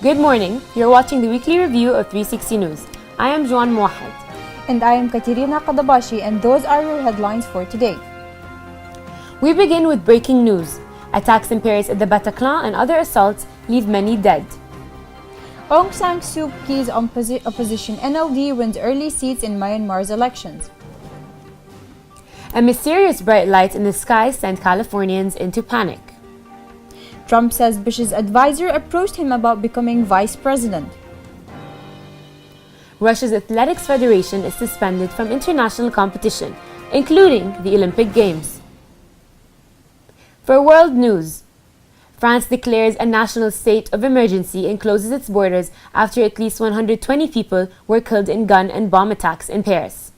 Good morning. You're watching the weekly review of 360 News. I am Joan Mowahed. And I am Katerina Kadabashi, and those are your headlines for today. We begin with breaking news. Attacks in Paris at the Bataclan and other assaults leave many dead. Aung San Suu Kyi's opposition NLD wins early seats in Myanmar's elections. A mysterious bright light in the sky sent Californians into panic. Trump says Bush's advisor approached him about becoming vice president. Russia's Athletics Federation is suspended from international competition, including the Olympic Games. For world news, France declares a national state of emergency and closes its borders after at least 120 people were killed in gun and bomb attacks in Paris.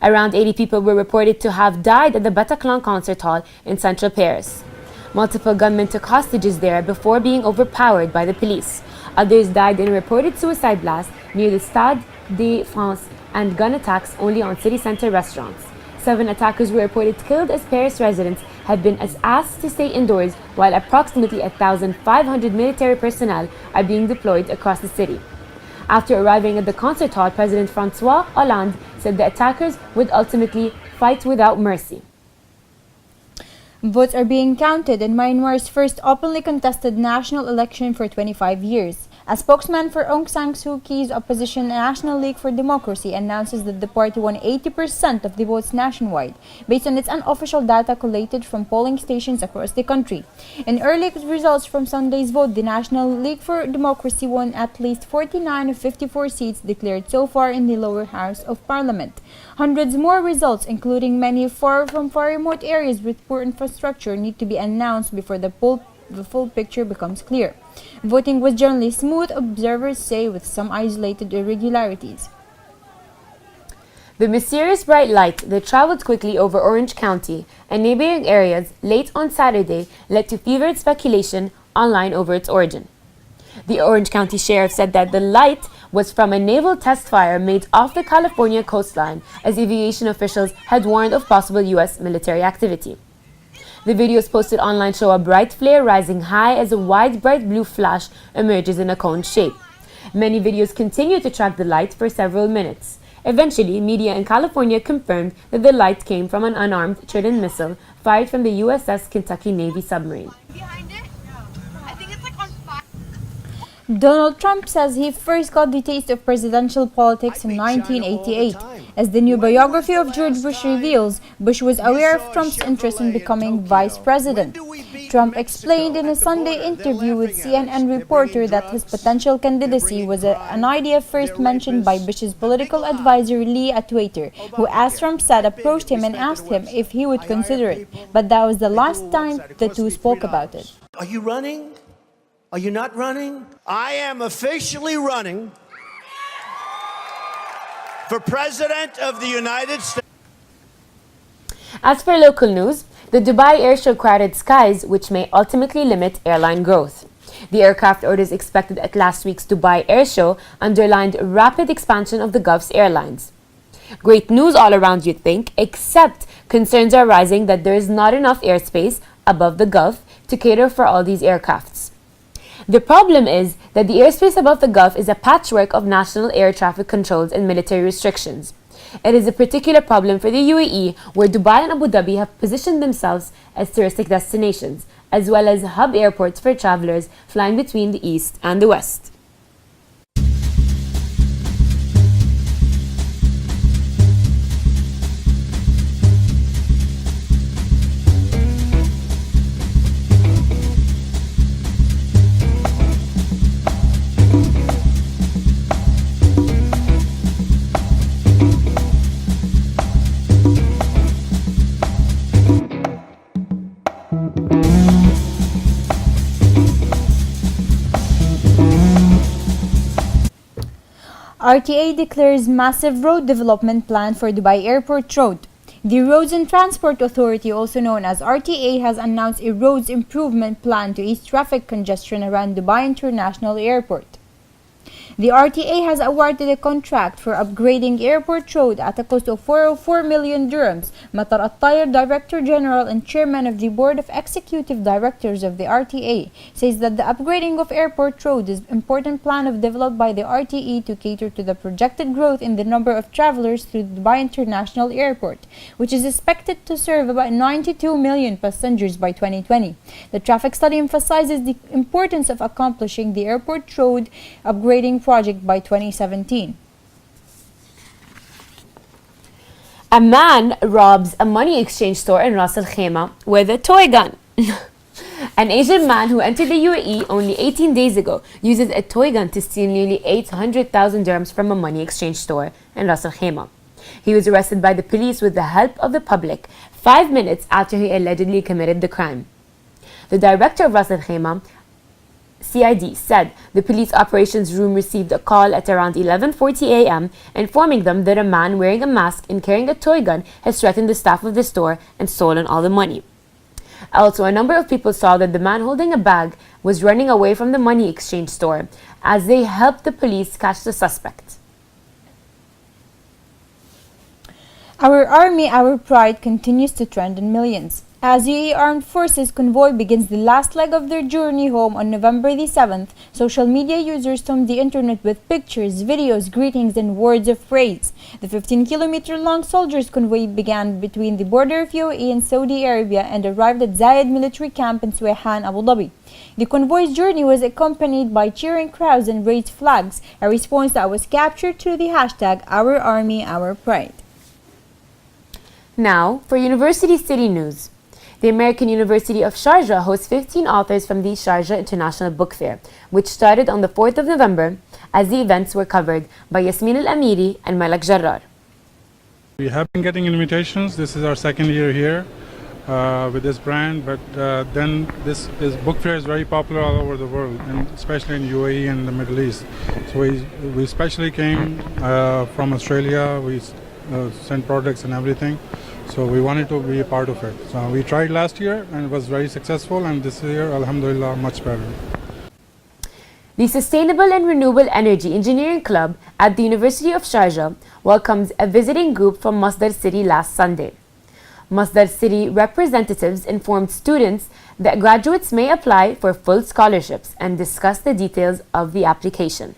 Around 80 people were reported to have died at the Bataclan concert hall in central Paris. Multiple gunmen took hostages there before being overpowered by the police. Others died in a reported suicide blast near the Stade de France and gun attacks only on city center restaurants. 7 attackers were reported killed as Paris residents had been asked to stay indoors while approximately 1,500 military personnel are being deployed across the city. After arriving at the concert hall, President François Hollande said the attackers would ultimately fight without mercy. Votes are being counted in Myanmar's first openly contested national election for 25 years. A spokesman for Aung San Suu Kyi's opposition National League for Democracy announces that the party won 80% of the votes nationwide, based on its unofficial data collated from polling stations across the country. In early results from Sunday's vote, the National League for Democracy won at least 49 of 54 seats declared so far in the lower house of parliament. Hundreds more results, including many far remote areas with poor infrastructure, need to be announced before the full picture becomes clear. Voting was generally smooth, observers say, with some isolated irregularities. The mysterious bright light that traveled quickly over Orange County and neighboring areas late on Saturday led to fevered speculation online over its origin. The Orange County Sheriff said that the light was from a naval test fire made off the California coastline, as aviation officials had warned of possible U.S. military activity. The videos posted online show a bright flare rising high as a wide bright blue flash emerges in a cone shape. Many videos continue to track the light for several minutes. Eventually, media in California confirmed that the light came from an unarmed Trident missile fired from the USS Kentucky Navy submarine. Donald Trump says he first got the taste of presidential politics in 1988. As the new biography of George Bush reveals, Bush was aware of Trump's interest in becoming vice president. Trump explained in a Sunday interview with CNN reporter that his potential candidacy was an idea first mentioned by Bush's political advisor Lee Atwater, who, as Trump said, approached him and asked him if he would consider it. But that was the last time the two spoke about it. Are you running? Are you not running? I am officially running for President of the United States. As for local news, the Dubai Airshow crowded skies, which may ultimately limit airline growth. The aircraft orders expected at last week's Dubai Airshow underlined rapid expansion of the Gulf's airlines. Great news all around, you'd think, except concerns are rising that there is not enough airspace above the Gulf to cater for all these aircrafts. The problem is that the airspace above the Gulf is a patchwork of national air traffic controls and military restrictions. It is a particular problem for the UAE, where Dubai and Abu Dhabi have positioned themselves as touristic destinations, as well as hub airports for travelers flying between the East and the West. RTA declares massive road development plan for Dubai Airport Road. The Roads and Transport Authority, also known as RTA, has announced a roads improvement plan to ease traffic congestion around Dubai International Airport. The RTA has awarded a contract for upgrading Airport Road at a cost of 404 million dirhams. Matar Al-Tayr, Director General and Chairman of the Board of Executive Directors of the RTA, says that the upgrading of Airport Road is an important plan developed by the RTA to cater to the projected growth in the number of travelers through Dubai International Airport, which is expected to serve about 92 million passengers by 2020. The traffic study emphasizes the importance of accomplishing the Airport Road upgrading project by 2017. A man robs a money exchange store in Ras Al Khaimah with a toy gun. An Asian man who entered the UAE only 18 days ago uses a toy gun to steal nearly 800,000 dirhams from a money exchange store in Ras Al Khaimah. He was arrested by the police with the help of the public 5 minutes after he allegedly committed the crime. The director of Ras Al Khaimah CID said the police operations room received a call at around 11:40 a.m. informing them that a man wearing a mask and carrying a toy gun has threatened the staff of the store and stolen all the money. Also, a number of people saw that the man holding a bag was running away from the money exchange store as they helped the police catch the suspect. Our army, our pride continues to trend in millions. As UAE Armed Forces convoy begins the last leg of their journey home on November the 7th, social media users stormed the internet with pictures, videos, greetings, and words of praise. The 15-kilometer-long soldiers' convoy began between the border of UAE and Saudi Arabia and arrived at Zayed military camp in Suwayhan, Abu Dhabi. The convoy's journey was accompanied by cheering crowds and raised flags, a response that was captured through the hashtag Our Army, Our Pride. Now, for University City News. The American University of Sharjah hosts 15 authors from the Sharjah International Book Fair, which started on the 4th of November, as the events were covered by Yasmin Al-Amiri and Malak Jarrar. We have been getting invitations. This is our second year here with this brand, but then this book fair is very popular all over the world, and especially in UAE and the Middle East. So we especially came from Australia. We sent products and everything. So we wanted to be a part of it. So we tried last year and it was very successful, and this year, alhamdulillah, much better. The Sustainable and Renewable Energy Engineering Club at the University of Sharjah welcomes a visiting group from Masdar City last Sunday. Masdar City representatives informed students that graduates may apply for full scholarships and discuss the details of the application.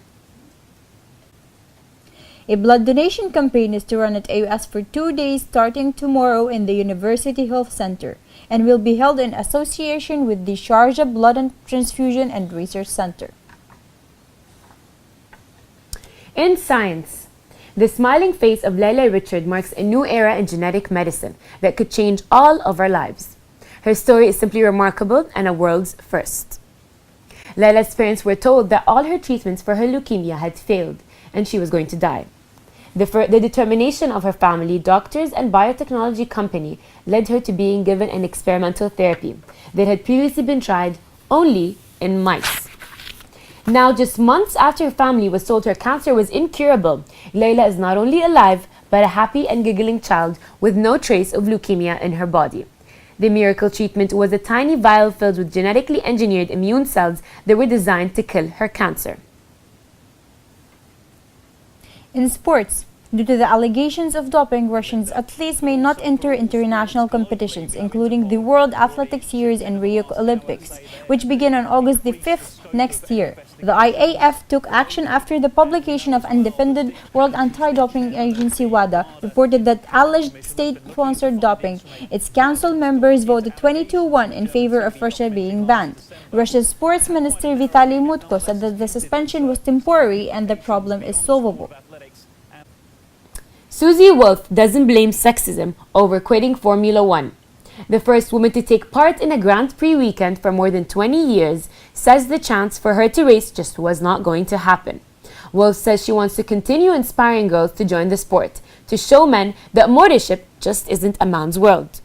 A blood donation campaign is to run at AUS for 2 days starting tomorrow in the University Health Center and will be held in association with the Sharjah Blood and Transfusion and Research Center. In science, the smiling face of Layla Richard marks a new era in genetic medicine that could change all of our lives. Her story is simply remarkable and a world's first. Layla's parents were told that all her treatments for her leukemia had failed and she was going to die. The determination of her family, doctors, and biotechnology company led her to being given an experimental therapy that had previously been tried only in mice. Now, just months after her family was told her cancer was incurable, Layla is not only alive, but a happy and giggling child with no trace of leukemia in her body. The miracle treatment was a tiny vial filled with genetically engineered immune cells that were designed to kill her cancer. In sports, due to the allegations of doping, Russian athletes may not enter international competitions, including the World Athletics Series and Rio Olympics, which begin on August the 5th next year. The IAF took action after the publication of independent World Anti-Doping Agency WADA reported that alleged state-sponsored doping. Its council members voted 22-1 in favor of Russia being banned. Russia's sports minister Vitaly Mutko said that the suspension was temporary and the problem is solvable. Susie Wolff doesn't blame sexism over quitting Formula One. The first woman to take part in a Grand Prix weekend for more than 20 years says the chance for her to race just was not going to happen. Wolff says she wants to continue inspiring girls to join the sport, to show men that motorship just isn't a man's world.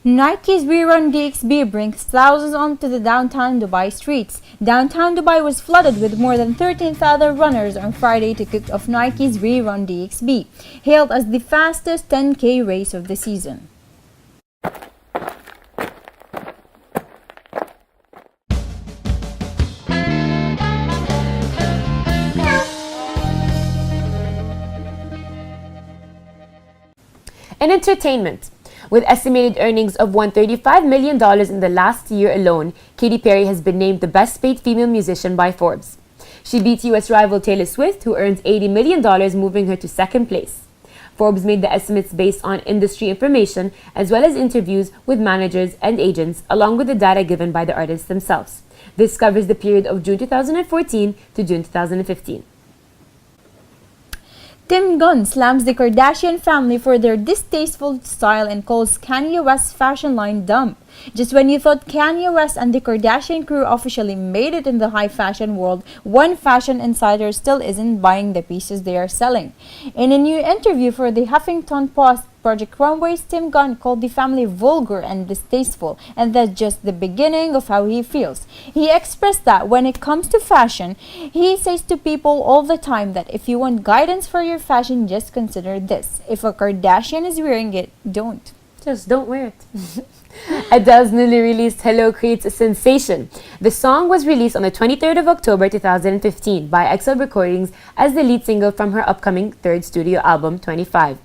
Nike's Rerun DXB brings thousands onto the downtown Dubai streets. Downtown Dubai was flooded with more than 13,000 runners on Friday to kick off Nike's Rerun DXB, hailed as the fastest 10K race of the season. In entertainment, with estimated earnings of $135 million in the last year alone, Katy Perry has been named the best paid female musician by Forbes. She beats US rival Taylor Swift, who earns $80 million, moving her to second place. Forbes made the estimates based on industry information as well as interviews with managers and agents, along with the data given by the artists themselves. This covers the period of June 2014 to June 2015. Tim Gunn slams the Kardashian family for their distasteful style and calls Kanye West's fashion line dumb. Just when you thought Kanye West and the Kardashian crew officially made it in the high fashion world, one fashion insider still isn't buying the pieces they are selling. In a new interview for the Huffington Post, Project Runway's Tim Gunn called the family vulgar and distasteful, and that's just the beginning of how he feels. He expressed that when it comes to fashion, he says to people all the time that if you want guidance for your fashion, just consider this. If a Kardashian is wearing it, don't. Just don't wear it. Adele's newly released Hello creates a sensation. The song was released on the 23rd of October 2015 by Exile Recordings as the lead single from her upcoming third studio album, 25.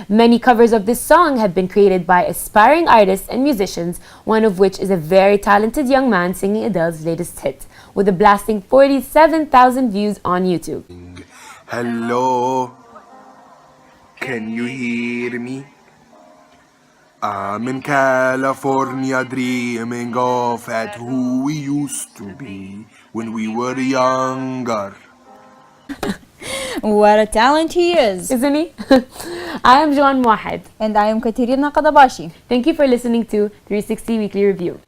Many covers of this song have been created by aspiring artists and musicians, one of which is a very talented young man singing Adele's latest hit, with a blasting 47,000 views on YouTube. Hello, can you hear me? I'm in California dreaming of at who we used to be when we were younger. What a talent he is! Isn't he? I am Joan Mohamed. And I am Katerina Kadabashi. Thank you for listening to 360 Weekly Review.